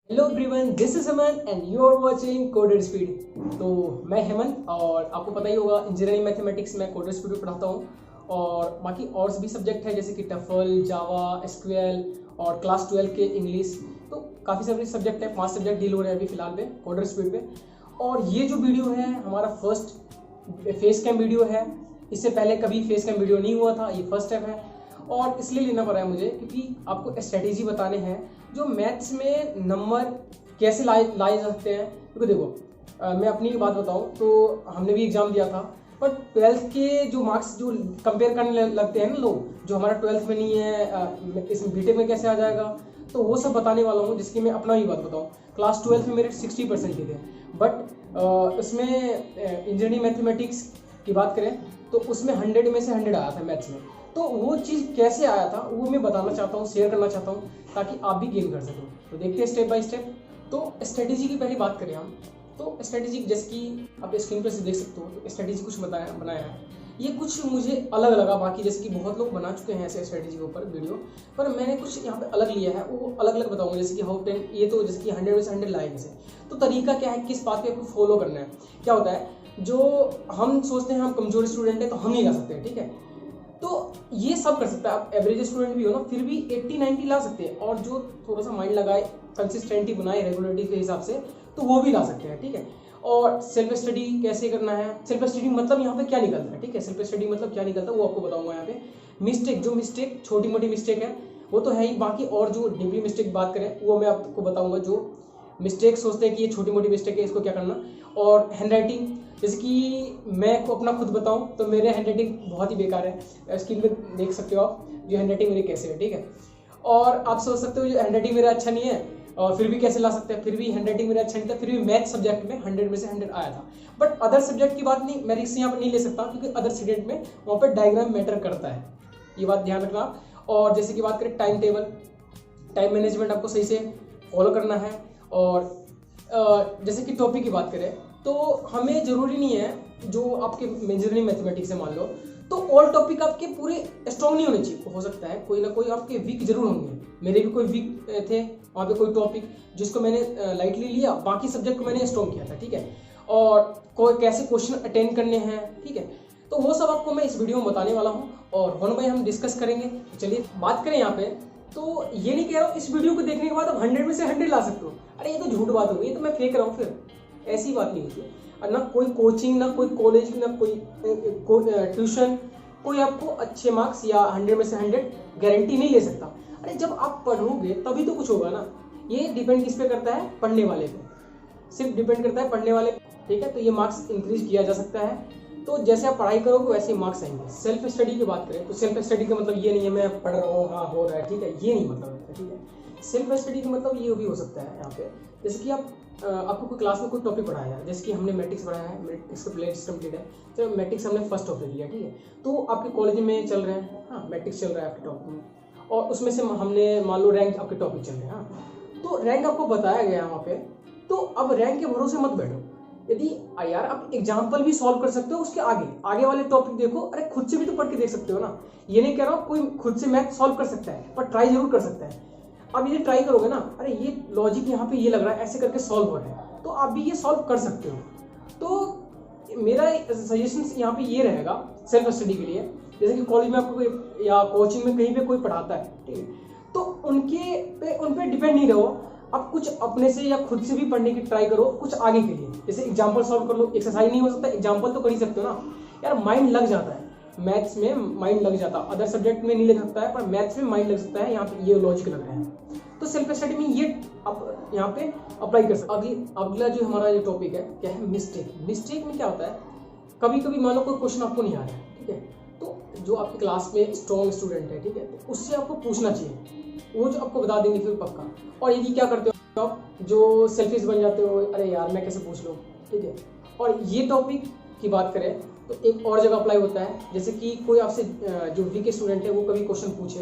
Hello everyone, this is Hemant and you are watching coded speed. तो मैं हेमंत और आपको पता ही होगा इंजीनियरिंग मैथमेटिक्स में कोडेड स्पीड में पढ़ाता हूँ और बाकी और भी सब्जेक्ट है जैसे कि टफल, जावा, एसक्यूएल और क्लास 12 के इंग्लिश। तो काफ़ी सारे सब्जेक्ट है, 5 सब्जेक्ट डील हो रहे हैं अभी फिलहाल में कोडेड स्पीड पे। और ये जो वीडियो है हमारा फर्स्ट फेस कैम वीडियो है। इससे पहले कभी फेस कैम वीडियो नहीं हुआ था, ये फर्स्ट स्टेप है और इसलिए लेना पड़ा है मुझे क्योंकि आपको स्ट्रेटेजी बताने हैं जो मैथ्स में नंबर कैसे लाए जा सकते हैं। क्योंकि देखो मैं अपनी बात बताऊं तो हमने भी एग्जाम दिया था, पर 12th के जो मार्क्स जो कंपेयर करने लगते हैं ना लोग, जो हमारा 12th में नहीं है इसमें बीटेक में कैसे आ जाएगा, तो वो सब बताने वाला हूँ जिसकी मैं अपना ही बात बताऊँ। क्लास 12th में मेरे 60% ही थे, बट उसमें इंजीनियरिंग मैथमेटिक्स की बात करें तो उसमें 100 में से 100 आया था मैथ्स में। तो वो चीज़ कैसे आया था वो मैं बताना चाहता हूँ, शेयर करना चाहता हूँ ताकि आप भी गेन कर सकें। तो देखते हैं स्टेप बाय स्टेप। तो स्ट्रेटेजी की पहली बात करें हम, तो स्ट्रेटेजी जैसे कि आप स्क्रीन पर से देख सकते हो, तो स्ट्रेटेजी कुछ बनाया है। ये कुछ मुझे अलग लगा, बाकी जैसे कि बहुत लोग बना चुके हैं ऐसे स्ट्रेटेजी के ऊपर वीडियो, पर मैंने कुछ यहाँ पे अलग लिया है, वो अलग अलग बताऊंगा। जैसे कि हाउ 10, ये तो जैसे कि 100 में से 100 लाइन से, तो तरीका क्या है, किस बात पे आपको फॉलो करना है। क्या होता है, जो हम सोचते हैं हम कमजोर स्टूडेंट हैं तो हम नहीं ला सकते हैं, ठीक है, तो ये सब कर सकता है। आप एवरेज स्टूडेंट भी हो ना, फिर भी 80-90 ला सकते हैं, और जो थोड़ा सा माइंड लगाए, कंसिस्टेंटी बनाए रेगुलरिटी के हिसाब से, तो वो भी ला सकते हैं, ठीक है। और सेल्फ स्टडी कैसे करना है, सेल्फ स्टडी मतलब यहाँ पे क्या निकलता है, ठीक है, सेल्फ स्टडी मतलब क्या निकलता है वो आपको बताऊंगा यहाँ पे। मिस्टेक, जो मिस्टेक छोटी मोटी मिस्टेक है वो तो है ही, बाकी और जो डीपली मिस्टेक बात करें वो मैं आपको बताऊंगा। जो मिस्टेक सोचते हैं कि ये छोटी मोटी मिस्टेक है, इसको क्या करना। और हैंड राइटिंग, जैसे कि मैं को अपना खुद बताऊं तो मेरे हैंड राइटिंग बहुत ही बेकार है, स्क्रीन पे देख सकते हो आप जो हैंड राइटिंग मेरी कैसे है, ठीक है। और आप सोच सकते हो जो हैंड राइटिंग मेरा अच्छा नहीं है और फिर भी कैसे ला सकते हैं, फिर भी हैंड राइटिंग मेरा अच्छा नहीं था, फिर भी मैथ सब्जेक्ट में 100 में से 100 आया था। बट अदर सब्जेक्ट की बात नहीं, मैं रिस्क यहाँ पर नहीं ले सकता क्योंकि अदर सब्जेक्ट में वहाँ पर डायग्राम मैटर करता है, ये बात ध्यान रखना। और जैसे कि बात करें टाइम टेबल, टाइम मैनेजमेंट आपको सही से फॉलो करना है। और जैसे कि टॉपिक की बात करें तो हमें जरूरी नहीं है जो आपके इंजीनियरिंग मैथमेटिक्स है मान लो, तो ऑल टॉपिक आपके पूरे स्ट्रॉन्ग नहीं होने चाहिए। हो सकता है कोई ना कोई आपके वीक जरूर होंगे, मेरे भी कोई वीक थे वहाँ पे कोई टॉपिक जिसको मैंने लाइटली लिया, बाकी सब्जेक्ट को मैंने स्ट्रॉन्ग किया था, ठीक है। और कोई कैसे क्वेश्चन अटेंड करने हैं, ठीक है, तो वो सब आपको मैं इस वीडियो में बताने वाला हूँ और वन बाय हम डिस्कस करेंगे। चलिए बात करें यहाँ पे, तो ये नहीं कह रहा हूँ इस वीडियो को देखने के बाद आप 100 में से 100 ला सकते हो, अरे ये तो झूठ बात होगी, ये तो मैं फेंक रहा हूँ, फिर ऐसी बात नहीं होती। और ना कोई कोचिंग, ना कोई कॉलेज, ना कोई ट्यूशन, कोई आपको अच्छे मार्क्स या 100 में से 100 गारंटी नहीं ले सकता। अरे जब आप पढ़ोगे तभी तो कुछ होगा ना। ये डिपेंड किस पे करता है, पढ़ने वाले पे, सिर्फ डिपेंड करता है पढ़ने वाले पे, ठीक है। तो ये मार्क्स इंक्रीज किया जा सकता है, तो जैसे आप पढ़ाई करोगे वैसे ही मार्क्स आएंगे। सेल्फ स्टडी की बात करें तो सेल्फ स्टडी का मतलब ये नहीं है मैं पढ़ रहा हूँ, हाँ हो रहा है, ठीक है, ये नहीं मतलब है, ठीक है। सेल्फ स्टडी का मतलब ये भी हो सकता है यहाँ पे, जैसे कि आपको कोई क्लास में कोई टॉपिक पढ़ाया है, जैसे कि हमने मैट्रिक्स पढ़ाया है, मैट्रिक्स का प्ले लिस्ट कंप्लीट है, तो मैट्रिक्स हमने फर्स्ट टॉपिक लिया, ठीक है, तो आपके कॉलेज में चल रहे हैं, हाँ मैट्रिक्स चल रहा है आपके टॉपिक में, और उसमें से हमने मान लो रैंक आपके टॉपिक चल रहे हैं, हाँ, तो रैंक आपको बताया गया वहाँ पे, तो अब रैंक के भरोसे मत बैठो। यदि यार आप एग्जाम्पल भी सॉल्व कर सकते हो, उसके आगे वाले टॉपिक देखो, अरे खुद से भी तो पढ़ के देख सकते हो ना। ये नहीं कह रहा हूँ कोई खुद से मैथ सॉल्व कर सकता है, पर ट्राई जरूर कर सकता है। अब ये ट्राई करोगे ना, अरे ये लॉजिक यहाँ पे ये लग रहा है, ऐसे करके सॉल्व हो रहा है, तो आप भी ये सॉल्व कर सकते हो। तो मेरा सजेशन यहाँ पे ये रहेगा सेल्फ स्टडी के लिए, जैसे कि कॉलेज में आपको कोई या कोचिंग में कहीं पे कोई पढ़ाता है, ठीक है, तो उन पे डिपेंड नहीं रहो, आप कुछ अपने से या खुद से भी पढ़ने की ट्राई करो कुछ आगे के लिए। जैसे एग्जाम्पल सॉल्व कर लो, एक्सरसाइज नहीं हो सकता, एग्जाम्पल तो कर ही सकते हो ना यार, माइंड लग जाता है मैथ्स में, माइंड लग जाता है, अदर सब्जेक्ट में नहीं लग सकता है पर मैथ्स में माइंड लग सकता है, यहाँ पे ये लॉजिक लग रहा है। तो सेल्फ स्टडी में ये आप यहाँ पे अप्लाई कर सकते। अगला जो हमारा ये टॉपिक है क्या है, मिस्टेक। मिस्टेक में क्या होता है, कभी कभी मान लो कोई क्वेश्चन आपको नहीं आ रहा है, ठीक है, तो जो आपकी क्लास में स्ट्रॉन्ग स्टूडेंट है, ठीक है, तो उससे आपको पूछना चाहिए, वो जो आपको बता देंगे फिर पक्का। और यदि क्या करते हो आप, जो सेल्फिश बन जाते हो, अरे यार मैं कैसे पूछ लूँ, ठीक है। और ये टॉपिक की बात करें तो एक और जगह अप्लाई होता है, जैसे कि कोई आपसे जो वीक स्टूडेंट है वो कभी क्वेश्चन पूछे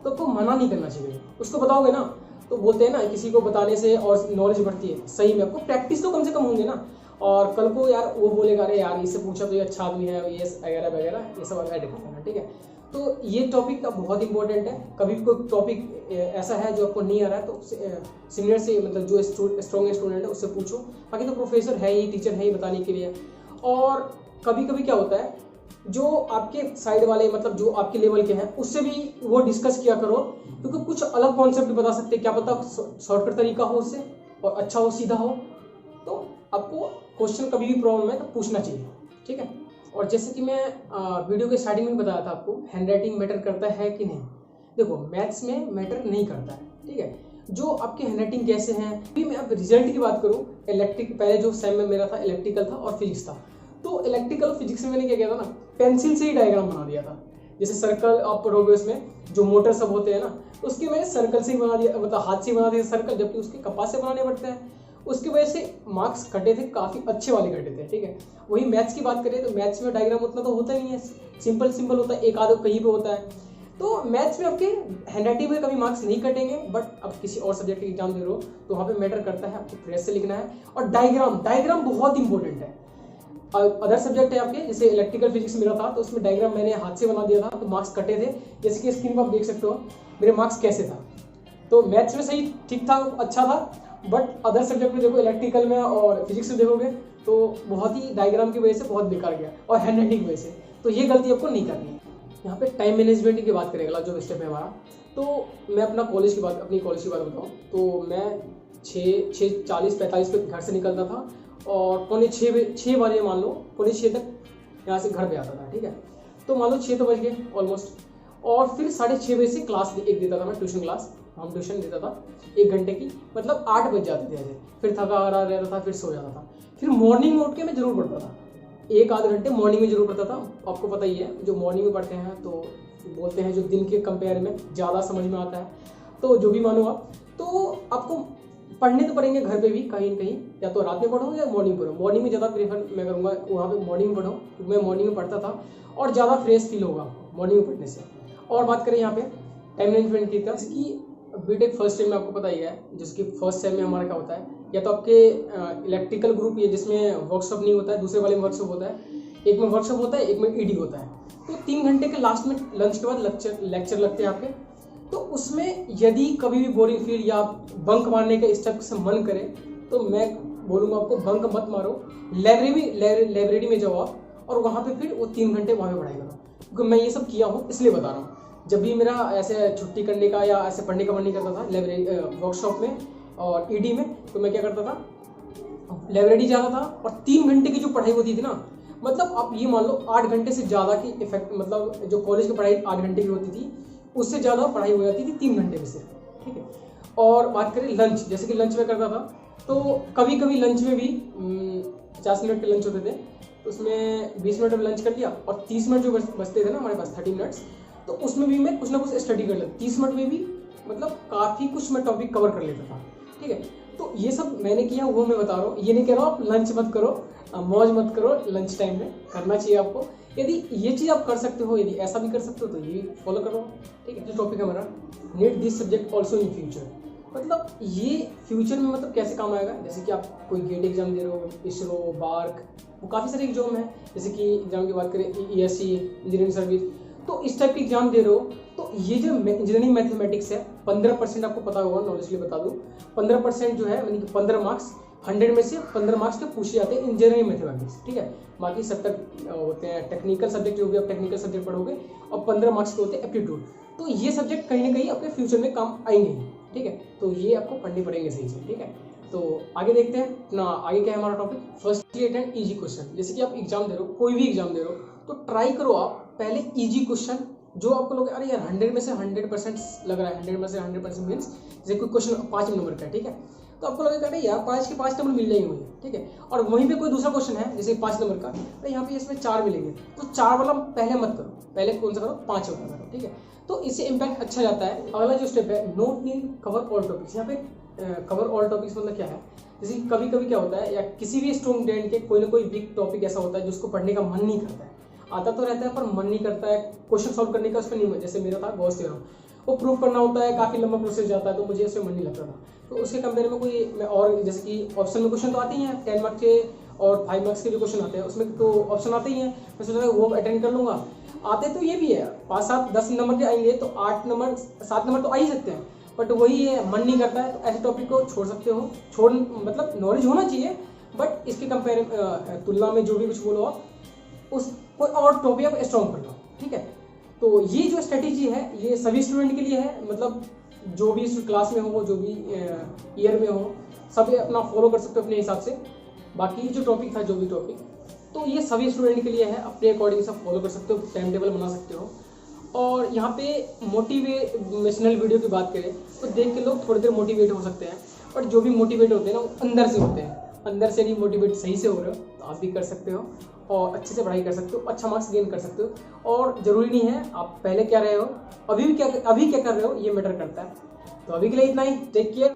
तो आपको मना नहीं करना चाहिए, उसको बताओगे ना, तो बोलते हैं ना किसी को बताने से और नॉलेज बढ़ती है, सही में आपको प्रैक्टिस तो कम से कम होंगे ना। और कल को यार वो बोलेगा अरे यार इससे पूछा तो ये अच्छा आदमी है, ये वगैरह वगैरह, ये सब ऐड कर लेना, ठीक है। तो ये टॉपिक अब बहुत इंपॉर्टेंट है। कभी भी कोई टॉपिक ऐसा है जो आपको नहीं आ रहा है तो सीनियर से, मतलब जो स्ट्रॉन्ग स्टूडेंट है उससे पूछो। बाकी तो प्रोफेसर है ही, टीचर है ही बताने के लिए। और कभी कभी क्या होता है, जो आपके साइड वाले, मतलब जो आपके लेवल के हैं, उससे भी वो डिस्कस किया करो, क्योंकि कुछ अलग कॉन्सेप्ट बता सकते हैं, क्या पता शॉर्टकट तरीका हो उससे और अच्छा हो, सीधा हो। तो आपको क्वेश्चन कभी भी प्रॉब्लम है तो पूछना चाहिए, ठीक है। और जैसे कि मैं वीडियो के स्टार्टिंग में बताया था आपको, हैंडराइटिंग मैटर करता है कि नहीं। देखो मैथ्स में मैटर नहीं करता है, ठीक है। जो आपके हैंडराइटिंग कैसे हैं, अभी मैं अब रिजल्ट की बात करूँ, इलेक्ट्रिक, पहले जो सेम में मेरा था इलेक्ट्रिकल था और फिजिक्स था। तो इलेक्ट्रिकल फिजिक्स में मैंने क्या किया था ना, पेंसिल से ही डायग्राम बना दिया था। जैसे सर्कल आप पढ़ोगे उसमें जो मोटर सब होते हैं ना, तो उसके मैंने सर्कल से ही बना दिया, मतलब हाथ से बना दिया सर्कल, जबकि उसके कपास से बनाने पड़ते हैं। उसकी वजह से मार्क्स कटे थे, काफ़ी अच्छे वाले कटे थे, ठीक है। वही मैथ्स की बात करें तो मैथ्स में डायग्राम उतना तो होता नहीं है, सिंपल होता है, एक आधो कहीं पे होता है। तो मैथ्स में आपके हैंडराइटिंग में कभी मार्क्स नहीं कटेंगे, बट अब किसी और सब्जेक्ट के एग्जाम दे रहे हो तो वहाँ पे मैटर करता है, आपको प्रेस से लिखना है। और डायग्राम बहुत इंपॉर्टेंट है। अदर सब्जेक्ट है आपके, जैसे इलेक्ट्रिकल फिजिक्स मेरा था तो उसमें डायग्राम मैंने हाथ से बना दिया था तो मार्क्स कटे थे। जैसे कि स्क्रीन पर आप देख सकते हो मेरे मार्क्स कैसे था। तो मैथ्स में सही ठीक था, अच्छा था, बट अदर सब्जेक्ट में देखो, इलेक्ट्रिकल में और फिजिक्स में देखोगे तो बहुत ही डायग्राम की वजह से बहुत बेकार गया, और हैंडराइटिंग की वजह से। तो ये गलती आपको नहीं करनी है। यहाँ पे टाइम मैनेजमेंट की बात करें, अगला जो स्टेप है हमारा। तो मैं अपनी कॉलेज की बात बताऊँ तो मैं 6:40-45 पे घर से निकलता था और पौने 6 बजे, मान लो पौने 6 तक यहाँ से घर पे आता था, ठीक है। तो मान लो 6 तो बज गए ऑलमोस्ट। और फिर 6:30 बजे से क्लास एक देता था मैं, ट्यूशन क्लास, हम ट्यूशन देता था 1 घंटे की, मतलब 8 बज जाते थे ऐसे। फिर थका हारा रहता था, फिर सो जाता था। फिर मॉर्निंग में उठ के मैं जरूर पढ़ता था, 1 आध घंटे मॉर्निंग में जरूर पढ़ता था। आपको पता ही है, जो मॉर्निंग में पढ़ते हैं तो बोलते हैं जो दिन के कंपेयर में ज़्यादा समझ में आता है। तो जो भी मानो आप, तो आपको पढ़ने तो पड़ेंगे घर पे भी कहीं न कहीं, या तो रात में पढ़ो या मॉर्निंग पढ़ो। मॉर्निंग में ज़्यादा प्रेफर मैं करूँगा, वहाँ पे मॉर्निंग में पढ़ो, क्योंकि मैं मॉर्निंग में पढ़ता था और ज़्यादा फ्रेश फील होगा मॉर्निंग में पढ़ने से। और बात करें यहाँ पे टाइम मैनेजमेंट की, जैसे कि बीटेक फर्स्ट सेम में आपको पता ही है, जैसे कि फर्स्ट सेम में हमारा क्या होता है, या तो आपके इलेक्ट्रिकल ग्रुप ये जिसमें वर्कशॉप नहीं होता है, दूसरे वाले में वर्कशॉप होता है, एक में वर्कशॉप होता है, एक में ईडी होता है। तो 3 घंटे के लास्ट में लंच के बाद लेक्चर लगते हैं आपके। तो उसमें यदि कभी भी बोरिंग फील या बंक मारने का स्टेप से मन करे तो मैं बोलूँगा आपको बंक मत मारो, लाइब्रेरी में जाओ आप, और वहाँ पे फिर वो 3 घंटे वहाँ पे पढ़ाई करो। क्योंकि मैं ये सब किया हूँ, इसलिए बता रहा हूँ। जब भी मेरा ऐसे छुट्टी करने का या ऐसे पढ़ने का मन नहीं करता था लाइब्रेरी वर्कशॉप में और ईडी में, तो मैं क्या करता था, लाइब्रेरी जाता था और 3 घंटे की जो पढ़ाई होती थी ना, मतलब आप ये मान लो 8 घंटे से ज़्यादा की इफेक्ट, मतलब जो कॉलेज की पढ़ाई 8 घंटे की होती थी उससे ज़्यादा पढ़ाई हो जाती थी 3 घंटे में से, ठीक है। और बात करें लंच, जैसे कि लंच में करता था तो कभी कभी लंच में भी 50 मिनट के लंच होते थे, तो उसमें 20 मिनट में लंच कर लिया और 30 मिनट जो बचते थे ना हमारे पास, 30 मिनट्स, तो उसमें भी मैं कुछ ना कुछ स्टडी कर लेता। 30 मिनट में भी मतलब काफ़ी कुछ मैं टॉपिक कवर कर लेता था, ठीक है। तो ये सब मैंने किया, वो मैं बता रहा हूँ। ये नहीं कह रहा हूँ आप लंच मत करो, मौज मत करो, लंच टाइम में करना चाहिए आपको। यदि ये चीज़ आप कर सकते हो, यदि ऐसा भी कर सकते हो तो ये फॉलो करो, ठीक है। जो टॉपिक है हमारा, need this subject also in future, मतलब ये फ्यूचर में मतलब कैसे काम आएगा। जैसे कि आप कोई गेट एग्जाम दे रहे हो, इसरो, बार्क, वो काफ़ी सारे एग्जाम हैं। जैसे कि एग्जाम की बात करें ESC, इंजीनियरिंग सर्विस, तो इस टाइप के एग्जाम दे रहे हो तो ये जो इंजीनियरिंग मैथमेटिक्स है 15% आपको पता होगा, नॉलेज के लिए बता दूँ, 15% जो है यानी कि 15 मार्क्स, 100 में से 15 मार्क्स के पूछे जाते हैं इंजीनियरिंग मैथमेटिक्स, ठीक है। बाकी 70 होते हैं टेक्निकल सब्जेक्ट, जो भी आप टेक्निकल सब्जेक्ट पढ़ोगे, और 15 मार्क्स के होते हैं एप्टीट्यूड। तो ये सब्जेक्ट कहीं ना कहीं आपके फ्यूचर में काम आएंगे, ठीक है। तो ये आपको पढ़ने पड़ेंगे सही से, ठीक है। तो आगे देखते हैं अपना, आगे क्या है हमारा topic, firstly attend easy question. जैसे कि आप एग्जाम दे रहे हो, कोई भी एग्जाम दे रहे हो, तो ट्राई करो आप पहले इजी क्वेश्चन, जो आपको लोग अरे यार 100 में से 100% लग रहा है, 100 में से 100% मीन्स जैसे कोई क्वेश्चन 5 नंबर का है, ठीक है, तो आपको लगेगा अरे यार 5 के 5 नंबर मिल जाएंगे मुझे, ठीक है। और वहीं पे कोई दूसरा क्वेश्चन है जैसे 5 नंबर का, तो यहाँ पे इसमें 4 मिलेंगे, तो 4 वाला पहले मत करो, पहले कौन सा करो, 5 वाला करो, ठीक है। तो इससे इम्पैक्ट अच्छा जाता है। अगला जो स्टेप है, note need cover all topics. यहाँ पे कवर ऑल टॉपिक्स मतलब क्या है, जैसे कभी कभी क्या होता है, या किसी भी स्टूडेंट के कोई ना कोई वीक टॉपिक ऐसा होता है जिसको पढ़ने का मन नहीं करता है, आता तो रहता है पर मन नहीं करता है, क्वेश्चन सॉल्व करने का उसमें नहीं, जैसे मेरा था गॉस थ्योरम, वो प्रूव करना होता है, काफ़ी लंबा प्रोसेस जाता है, तो मुझे उसमें मन नहीं लगता था। तो उसके कंपेयर में कोई मैं, और जैसे कि ऑप्शन में क्वेश्चन तो आते ही हैं, 10 मार्क्स के और 5 मार्क्स के जो क्वेश्चन आते हैं उसमें तो ऑप्शन आते ही हैं, मैं सोचा वो अटेंड कर लूँगा। आते तो ये भी है 5, 7, 10 नंबर के आएंगे तो 8 नंबर 7 नंबर तो आ ही सकते हैं, बट वही है मन नहीं करता है तो ऐसे टॉपिक को छोड़ सकते हो। छोड़ मतलब नॉलेज होना चाहिए, बट इसके कंपेयर तुलना में जो भी कुछ बोलो आप उस कोई और टॉपिक आप स्ट्रॉन्ग कर लो, ठीक है। तो ये जो स्ट्रेटेजी है ये सभी स्टूडेंट के लिए है, मतलब जो भी क्लास में हो, जो भी ईयर में हो, सब अपना फॉलो कर सकते हो अपने हिसाब से। बाकी जो टॉपिक था, जो भी टॉपिक, तो ये सभी स्टूडेंट के लिए है, अपने अकॉर्डिंग सब फॉलो कर सकते हो, टाइम टेबल बना सकते हो। और यहाँ पे मोटिवेशनल वीडियो की बात करें तो देख के लोग थोड़ी देर मोटिवेट हो सकते हैं, बट जो भी मोटिवेट होते हैं ना वो अंदर से होते हैं। अंदर से नहीं मोटिवेट सही से हो रहे हो तो आप भी कर सकते हो और अच्छे से पढ़ाई कर सकते हो, अच्छा मार्क्स गेन कर सकते हो। और ज़रूरी नहीं है आप पहले क्या रहे हो, अभी क्या कर रहे हो ये मैटर करता है। तो अभी के लिए इतना ही, टेक केयर।